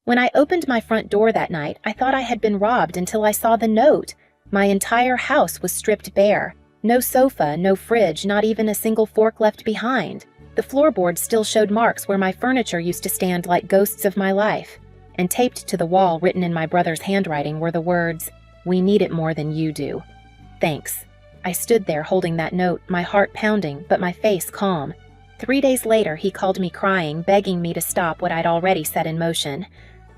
When I opened my front door that night, I thought I had been robbed until I saw the note. My entire house was stripped bare. No sofa, no fridge, not even a single fork left behind. The floorboards still showed marks where my furniture used to stand like ghosts of my life. And taped to the wall, written in my brother's handwriting, were the words, "We need it more than you do. Thanks." I stood there holding that note, my heart pounding, but my face calm. 3 days later, he called me crying, begging me to stop what I'd already set in motion.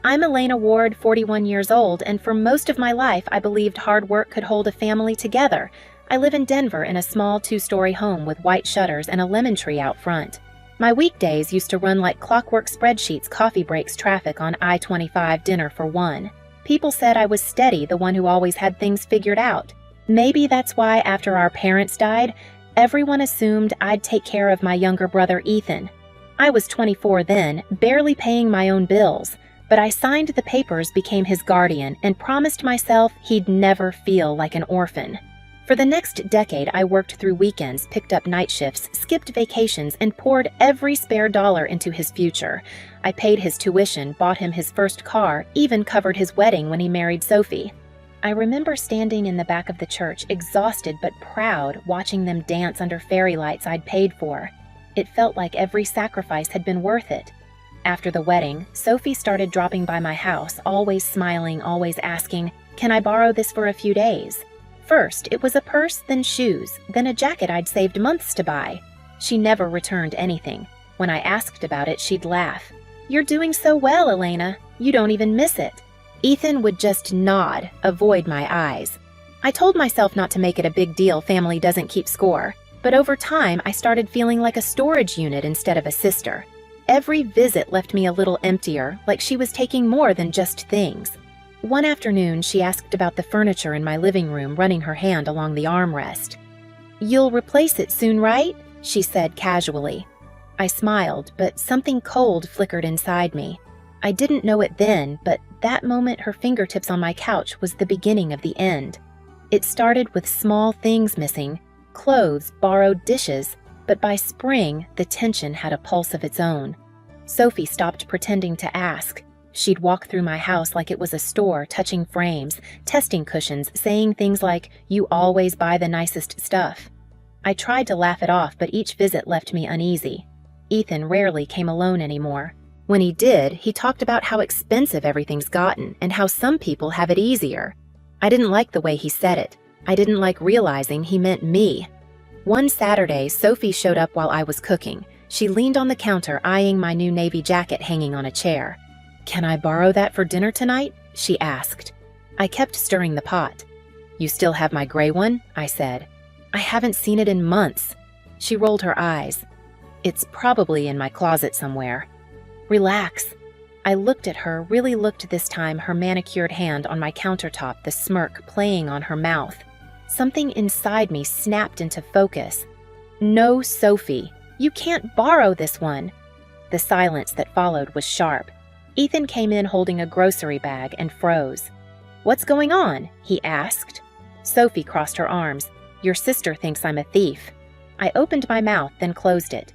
I'm Elena Ward, 41 years old, and for most of my life I believed hard work could hold a family together. I live in Denver in a small 2-story home with white shutters and a lemon tree out front. My weekdays used to run like clockwork spreadsheets, coffee breaks, traffic on I-25, dinner for one. People said I was steady, the one who always had things figured out. Maybe that's why after our parents died, everyone assumed I'd take care of my younger brother Ethan. I was 24 then, barely paying my own bills, but I signed the papers, became his guardian, and promised myself he'd never feel like an orphan. For the next decade, I worked through weekends, picked up night shifts, skipped vacations, and poured every spare dollar into his future. I paid his tuition, bought him his first car, even covered his wedding when he married Sophie. I remember standing in the back of the church, exhausted but proud, watching them dance under fairy lights I'd paid for. It felt like every sacrifice had been worth it. After the wedding, Sophie started dropping by my house, always smiling, always asking, "Can I borrow this for a few days?" First, it was a purse, then shoes, then a jacket I'd saved months to buy. She never returned anything. When I asked about it, she'd laugh. "You're doing so well, Elena. You don't even miss it." Ethan would just nod, avoid my eyes. I told myself not to make it a big deal, family doesn't keep score. But over time, I started feeling like a storage unit instead of a sister. Every visit left me a little emptier, like she was taking more than just things. One afternoon, she asked about the furniture in my living room, running her hand along the armrest. "You'll replace it soon, right?" she said casually. I smiled, but something cold flickered inside me. I didn't know it then, but that moment her fingertips on my couch was the beginning of the end. It started with small things missing, clothes, borrowed dishes, but by spring, the tension had a pulse of its own. Sophie stopped pretending to ask. She'd walk through my house like it was a store, touching frames, testing cushions, saying things like, "You always buy the nicest stuff." I tried to laugh it off, but each visit left me uneasy. Ethan rarely came alone anymore. When he did, he talked about how expensive everything's gotten and how some people have it easier. I didn't like the way he said it. I didn't like realizing he meant me. One Saturday, Sophie showed up while I was cooking. She leaned on the counter, eyeing my new navy jacket hanging on a chair. "Can I borrow that for dinner tonight?" she asked. I kept stirring the pot. "You still have my gray one?" I said. "I haven't seen it in months." She rolled her eyes. "It's probably in my closet somewhere." "Relax." I looked at her, really looked this time, her manicured hand on my countertop, the smirk playing on her mouth. Something inside me snapped into focus. "No, Sophie, you can't borrow this one." The silence that followed was sharp. Ethan came in holding a grocery bag and froze. "What's going on?" he asked. Sophie crossed her arms. "Your sister thinks I'm a thief." I opened my mouth, then closed it.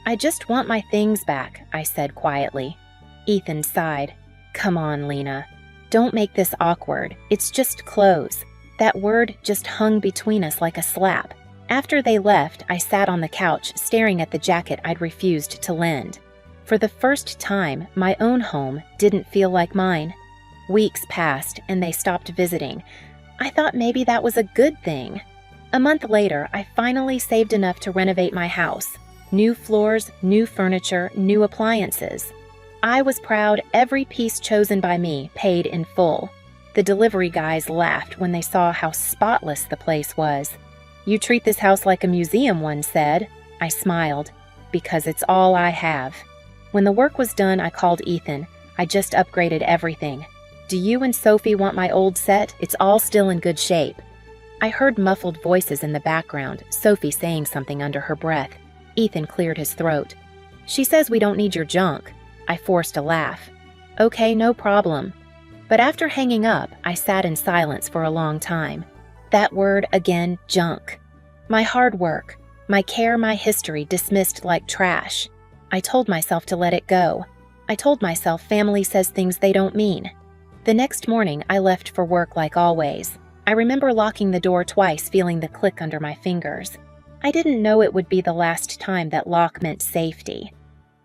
"I just want my things back," I said quietly. Ethan sighed. "Come on, Lena. Don't make this awkward. It's just clothes." That word just hung between us like a slap. After they left, I sat on the couch, staring at the jacket I'd refused to lend. For the first time, my own home didn't feel like mine. Weeks passed, and they stopped visiting. I thought maybe that was a good thing. A month later, I finally saved enough to renovate my house. New floors, new furniture, new appliances. I was proud every piece chosen by me paid in full. The delivery guys laughed when they saw how spotless the place was. "You treat this house like a museum," one said. I smiled, "Because it's all I have." When the work was done, I called Ethan. I just upgraded everything. "Do you and Sophie want my old set? It's all still in good shape." I heard muffled voices in the background, Sophie saying something under her breath. Ethan cleared his throat. "She says we don't need your junk." I forced a laugh. "Okay, no problem." But after hanging up, I sat in silence for a long time. That word again, junk. My hard work, my care, my history dismissed like trash. I told myself to let it go. I told myself family says things they don't mean. The next morning, I left for work like always. I remember locking the door twice, feeling the click under my fingers. I didn't know it would be the last time that lock meant safety.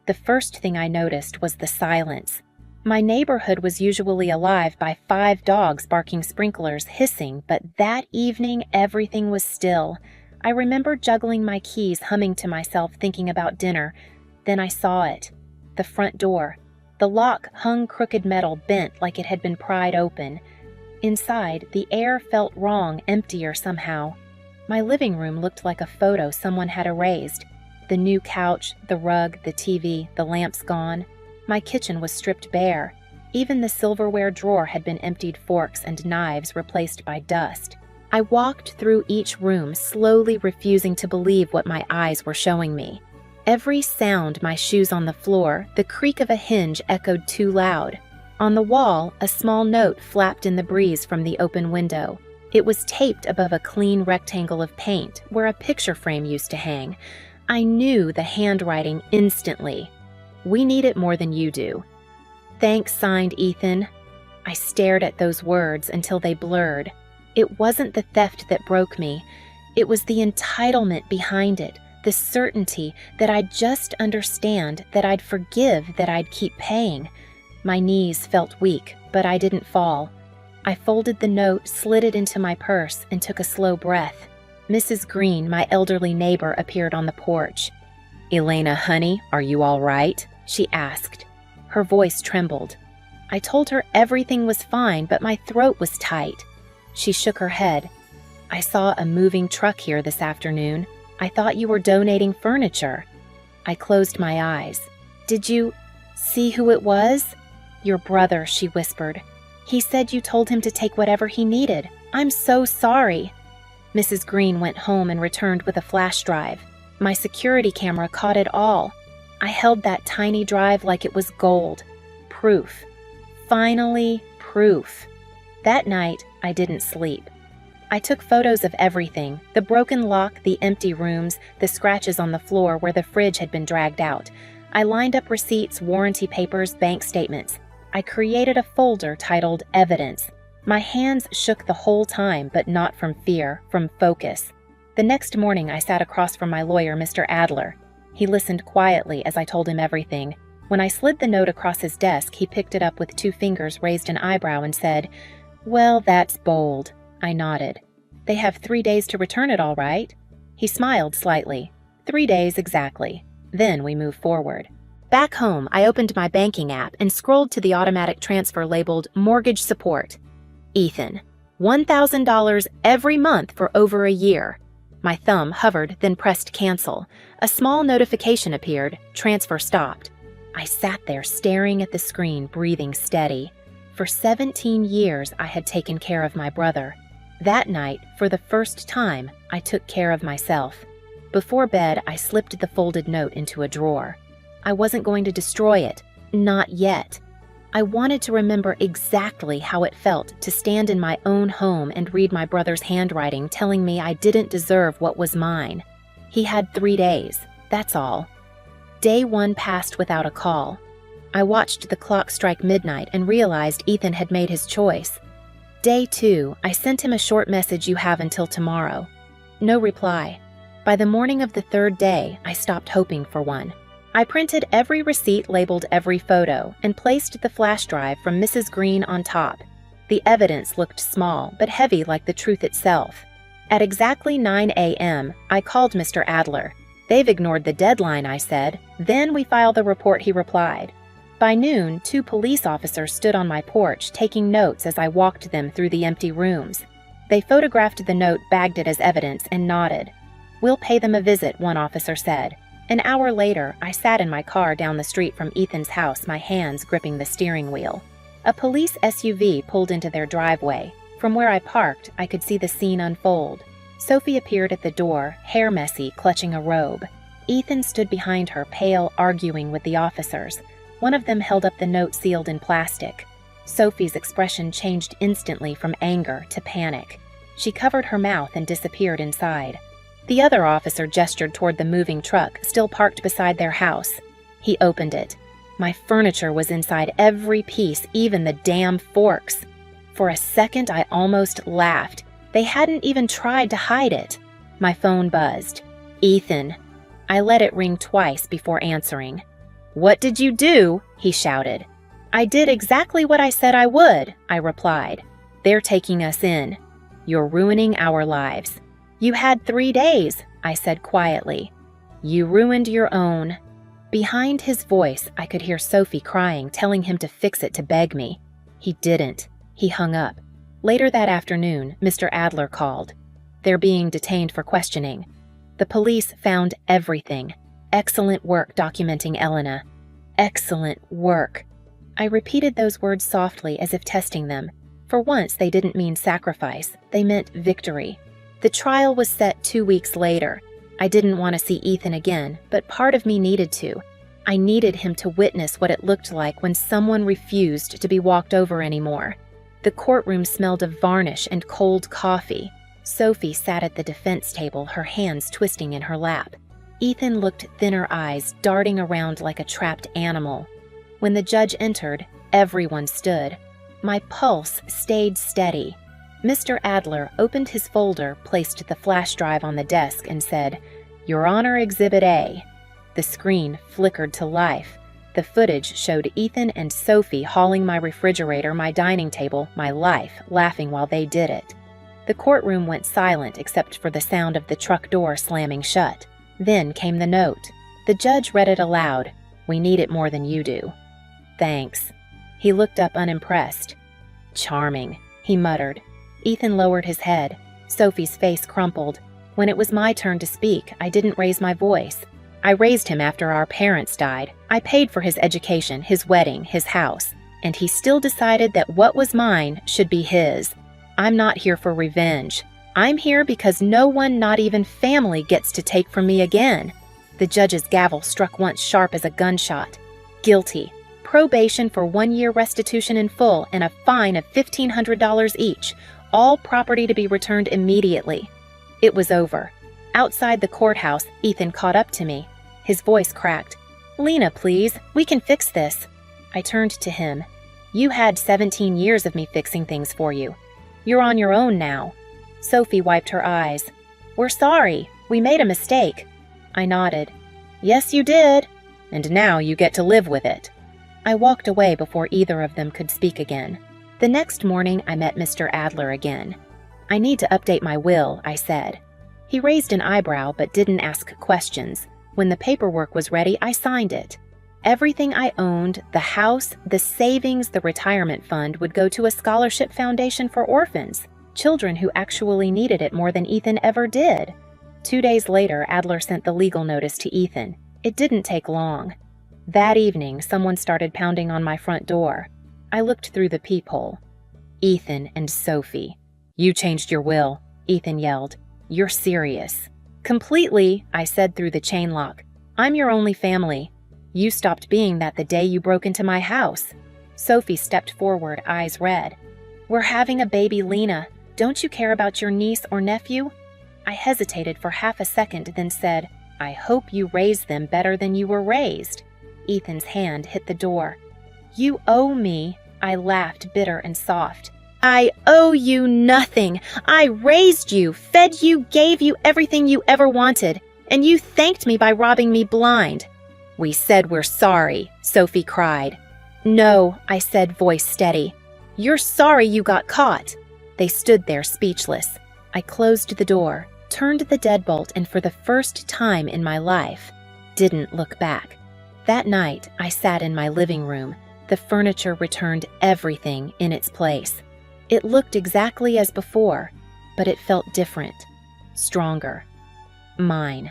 The first thing I noticed was the silence. My neighborhood was usually alive by 5 dogs barking, sprinklers hissing, but that evening everything was still. I remember juggling my keys, humming to myself, thinking about dinner. Then I saw it. The front door. The lock hung crooked metal, bent like it had been pried open. Inside, the air felt wrong, emptier somehow. My living room looked like a photo someone had erased. The new couch, the rug, the TV, the lamps gone. My kitchen was stripped bare. Even the silverware drawer had been emptied, forks and knives replaced by dust. I walked through each room, slowly refusing to believe what my eyes were showing me. Every sound, my shoes on the floor, the creak of a hinge echoed too loud. On the wall, a small note flapped in the breeze from the open window. It was taped above a clean rectangle of paint where a picture frame used to hang. I knew the handwriting instantly. We need it more than you do. Thanks, signed Ethan. I stared at those words until they blurred. It wasn't the theft that broke me. It was the entitlement behind it, the certainty that I'd just understand, that I'd forgive, that I'd keep paying. My knees felt weak, but I didn't fall. I folded the note, slid it into my purse, and took a slow breath. Mrs. Green, my elderly neighbor, appeared on the porch. "Elena, honey, are you all right?" she asked. Her voice trembled. I told her everything was fine, but my throat was tight. She shook her head. "I saw a moving truck here this afternoon. I thought you were donating furniture." I closed my eyes. "Did you see who it was?" "Your brother," she whispered. "He said you told him to take whatever he needed. I'm so sorry." Mrs. Green went home and returned with a flash drive. My security camera caught it all. I held that tiny drive like it was gold. Proof. Finally, proof. That night, I didn't sleep. I took photos of everything: the broken lock, the empty rooms, the scratches on the floor where the fridge had been dragged out. I lined up receipts, warranty papers, bank statements. I created a folder titled Evidence. My hands shook the whole time, but not from fear, from focus. The next morning, I sat across from my lawyer, Mr. Adler. He listened quietly as I told him everything. When I slid the note across his desk, he picked it up with 2 fingers, raised an eyebrow, and said, "Well, that's bold." I nodded. "They have 3 days to return it, all right?" He smiled slightly. 3 days exactly. Then we move forward. Back home, I opened my banking app and scrolled to the automatic transfer labeled Mortgage Support. Ethan, $1,000 every month for over a year. My thumb hovered, then pressed cancel. A small notification appeared. Transfer stopped. I sat there staring at the screen, breathing steady. For 17 years, I had taken care of my brother. That night, for the first time, I took care of myself. Before bed, I slipped the folded note into a drawer. I wasn't going to destroy it. Not yet. I wanted to remember exactly how it felt to stand in my own home and read my brother's handwriting telling me I didn't deserve what was mine. He had 3 days. That's all. Day 1 passed without a call. I watched the clock strike midnight and realized Ethan had made his choice. Day 2, I sent him a short message, "You have until tomorrow." No reply. By the morning of the 3rd day, I stopped hoping for one. I printed every receipt, labeled every photo, and placed the flash drive from Mrs. Green on top. The evidence looked small, but heavy like the truth itself. At exactly 9 a.m., I called Mr. Adler. "They've ignored the deadline," I said. "Then we file the report," he replied. By noon, 2 police officers stood on my porch, taking notes as I walked them through the empty rooms. They photographed the note, bagged it as evidence, and nodded. "We'll pay them a visit," one officer said. An hour later, I sat in my car down the street from Ethan's house, my hands gripping the steering wheel. A police SUV pulled into their driveway. From where I parked, I could see the scene unfold. Sophie appeared at the door, hair messy, clutching a robe. Ethan stood behind her, pale, arguing with the officers. One of them held up the note sealed in plastic. Sophie's expression changed instantly from anger to panic. She covered her mouth and disappeared inside. The other officer gestured toward the moving truck, still parked beside their house. He opened it. My furniture was inside every piece, even the damn forks. For a second, I almost laughed. They hadn't even tried to hide it. My phone buzzed. Ethan. I let it ring twice before answering. "What did you do?" he shouted. "I did exactly what I said I would," I replied. "They're taking us in. You're ruining our lives." "You had 3 days," I said quietly. "You ruined your own." Behind his voice, I could hear Sophie crying, telling him to fix it to beg me. He didn't. He hung up. Later that afternoon, Mr. Adler called. They're being detained for questioning. The police found everything. Excellent work documenting Elena. Excellent work. I repeated those words softly as if testing them. For once, they didn't mean sacrifice. They meant victory. The trial was set 2 weeks later. I didn't want to see Ethan again, but part of me needed to. I needed him to witness what it looked like when someone refused to be walked over anymore. The courtroom smelled of varnish and cold coffee. Sophie sat at the defense table, her hands twisting in her lap. Ethan looked thinner eyes darting around like a trapped animal. When the judge entered, everyone stood. My pulse stayed steady. Mr. Adler opened his folder, placed the flash drive on the desk, and said, "Your Honor, Exhibit A." The screen flickered to life. The footage showed Ethan and Sophie hauling my refrigerator, my dining table, my life, laughing while they did it. The courtroom went silent except for the sound of the truck door slamming shut. Then came the note. The judge read it aloud. "We need it more than you do." "Thanks." He looked up unimpressed. "Charming," he muttered. Ethan lowered his head. Sophie's face crumpled. When it was my turn to speak, I didn't raise my voice. I raised him after our parents died. I paid for his education, his wedding, his house, and he still decided that what was mine should be his. I'm not here for revenge. I'm here because no one, not even family, gets to take from me again. The judge's gavel struck once sharp as a gunshot. Guilty. Probation for 1 year restitution in full and a fine of $1,500 each. All property to be returned immediately. It was over. Outside the courthouse, Ethan caught up to me. His voice cracked. "Lena, please, we can fix this." I turned to him. "You had 17 years of me fixing things for you. You're on your own now." Sophie wiped her eyes. "We're sorry. We made a mistake." I nodded. "Yes, you did. And now you get to live with it." I walked away before either of them could speak again. The next morning, I met Mr. Adler again. "I need to update my will," I said. He raised an eyebrow but didn't ask questions. When the paperwork was ready, I signed it. Everything I owned, the house, the savings, the retirement fund, would go to a scholarship foundation for orphans, children who actually needed it more than Ethan ever did. 2 days later, Adler sent the legal notice to Ethan. It didn't take long. That evening, someone started pounding on my front door. I looked through the peephole. "Ethan and Sophie." "You changed your will," Ethan yelled. "You're serious." "Completely," I said through the chain lock. "I'm your only family. You stopped being that the day you broke into my house." Sophie stepped forward, eyes red. "We're having a baby, Lena. Don't you care about your niece or nephew?" I hesitated for half a second, then said, "I hope you raised them better than you were raised." Ethan's hand hit the door. "You owe me," I laughed, bitter and soft. "I owe you nothing. I raised you, fed you, gave you everything you ever wanted, and you thanked me by robbing me blind." "We said we're sorry," Sophie cried. "No," I said, voice steady. "You're sorry you got caught." They stood there speechless. I closed the door, turned the deadbolt, and for the first time in my life, didn't look back. That night, I sat in my living room. The furniture returned everything in its place. It looked exactly as before, but it felt different, stronger. Mine.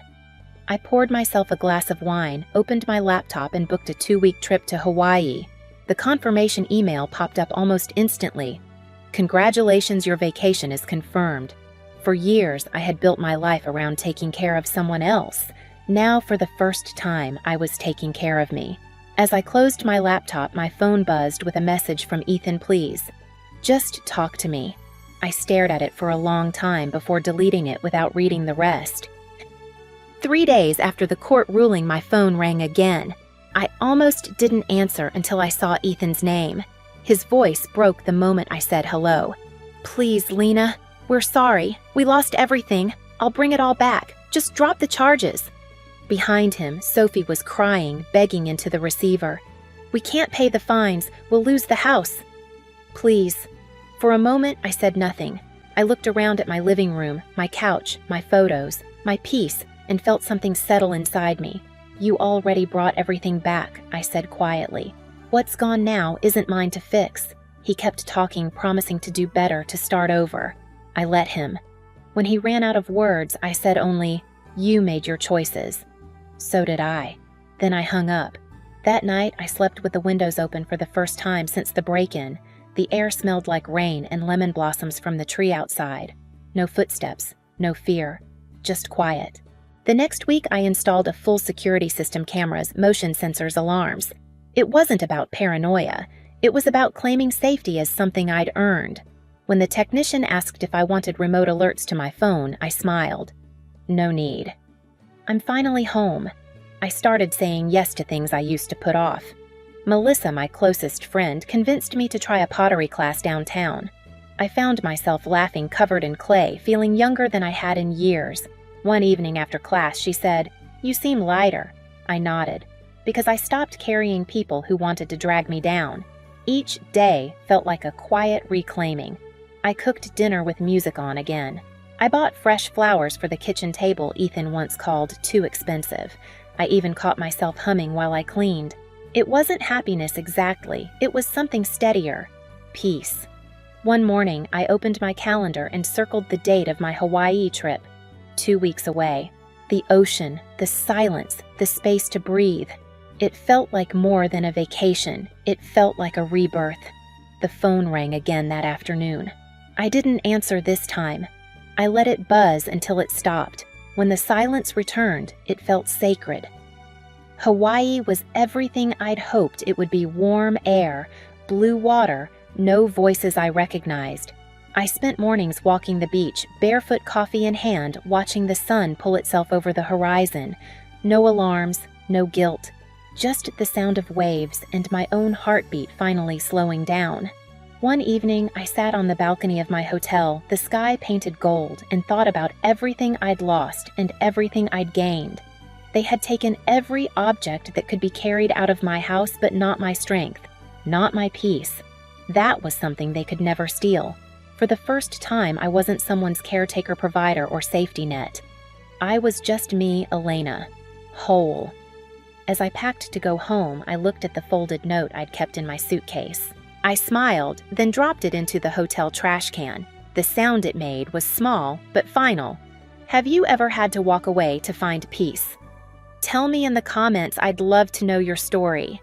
I poured myself a glass of wine, opened my laptop, and booked a 2-week trip to Hawaii. The confirmation email popped up almost instantly. "Congratulations, your vacation is confirmed." For years, I had built my life around taking care of someone else. Now, for the first time, I was taking care of me. As I closed my laptop, my phone buzzed with a message from Ethan, please. "Just talk to me." I stared at it for a long time before deleting it without reading the rest. 3 days after the court ruling, my phone rang again. I almost didn't answer until I saw Ethan's name. His voice broke the moment I said hello. "Please, Lena. We're sorry. We lost everything. I'll bring it all back. Just drop the charges." Behind him, Sophie was crying, begging into the receiver. "We can't pay the fines. We'll lose the house. Please." For a moment, I said nothing. I looked around at my living room, my couch, my photos, my peace, and felt something settle inside me. "You already brought everything back," I said quietly. "What's gone now isn't mine to fix." He kept talking, promising to do better, to start over. I let him. When he ran out of words, I said only, "You made your choices." "So did I." Then I hung up. That night, I slept with the windows open for the first time since the break-in. The air smelled like rain and lemon blossoms from the tree outside. No footsteps, no fear, just quiet. The next week, I installed a full security system: cameras, motion sensors, alarms. It wasn't about paranoia. It was about claiming safety as something I'd earned. When the technician asked if I wanted remote alerts to my phone, I smiled. No need. I'm finally home. I started saying yes to things I used to put off. Melissa, my closest friend, convinced me to try a pottery class downtown. I found myself laughing, covered in clay, feeling younger than I had in years. One evening after class, she said, "You seem lighter." I nodded, because I stopped carrying people who wanted to drag me down. Each day felt like a quiet reclaiming. I cooked dinner with music on again. I bought fresh flowers for the kitchen table Ethan once called too expensive. I even caught myself humming while I cleaned. It wasn't happiness exactly, it was something steadier. Peace. One morning, I opened my calendar and circled the date of my Hawaii trip. 2 weeks away. The ocean, the silence, the space to breathe. It felt like more than a vacation. It felt like a rebirth. The phone rang again that afternoon. I didn't answer this time. I let it buzz until it stopped. When the silence returned, it felt sacred. Hawaii was everything I'd hoped it would be: warm air, blue water, no voices I recognized. I spent mornings walking the beach, barefoot, coffee in hand, watching the sun pull itself over the horizon. No alarms, no guilt, just the sound of waves and my own heartbeat finally slowing down. One evening, I sat on the balcony of my hotel, the sky painted gold, and thought about everything I'd lost and everything I'd gained. They had taken every object that could be carried out of my house, but not my strength, not my peace. That was something they could never steal. For the first time, I wasn't someone's caretaker, provider, or safety net. I was just me, Elena, whole. As I packed to go home, I looked at the folded note I'd kept in my suitcase. I smiled, then dropped it into the hotel trash can. The sound it made was small, but final. Have you ever had to walk away to find peace? Tell me in the comments. I'd love to know your story.